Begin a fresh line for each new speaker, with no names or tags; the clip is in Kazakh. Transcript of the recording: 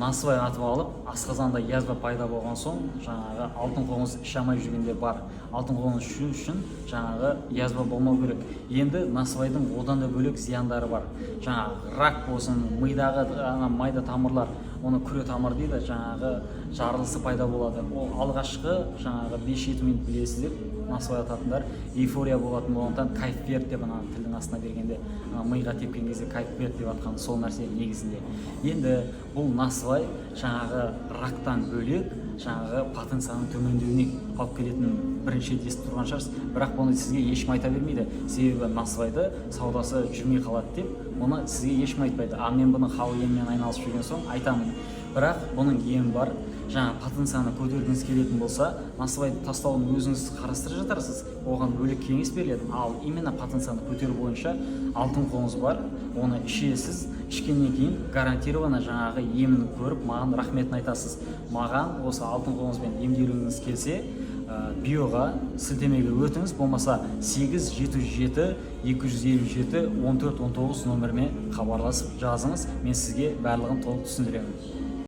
насыбай атып алып, асқазанда язва пайда болған соң, жаңағы алтын қоңыз іше алмай жүргенде бар. Алтын қоңыз ішу үшін жаңағы язва болмау керек. Енді насыбайдың одан да бөлек зияндары бар. Жаңағы рак болсын, мидағы майда тамырлар, оны күре тамыр дейді, жаңағы жарылысы пайда болады. Ол алғашқы жаңағы 5-7 минут білесіздер, насыбай ататындар эйфория болатын болғандықтан кайф берді деп тілдің астына бергенде миға тепкен кезде кайф берді деп атқан сол нәрсе негізінде. Енді бұл насыбай жаңағы рактан бөлек жаңағы потенцияның төмендеуіне алып келетінін бірінші рет естіп тұрған шығарсыз, бірақ бұны сізге ешкім айта бермейді, себебі насыбайды саудасы жүрмей қалады деп оны сізге ешкім айтпайды. А мен бұның халық емімен айналысып жүрген соң айтамын. Бірақ бұның емі бар. Жаңа потенцияны көтергіңіз келетін болса, насыбайды тастауын өзіңіз қарастырып жатарсыз, оған бөлек кеңес беріледі. Ал именно потенцияны көтеру бойынша алтын қоңыз бар, оны ішесіз, ішкеннен кейін гарантированно жаңағы емін көріп, маған рахметін айтасыз. Маған осы алтын қоңызбен емделуіңіз келсе, биоға сілтемеге өтіңіз, болмаса 877 257 14 19 нөміріме хабарласып жазыңыз, мен сізге барлығын толық түсіндіремін.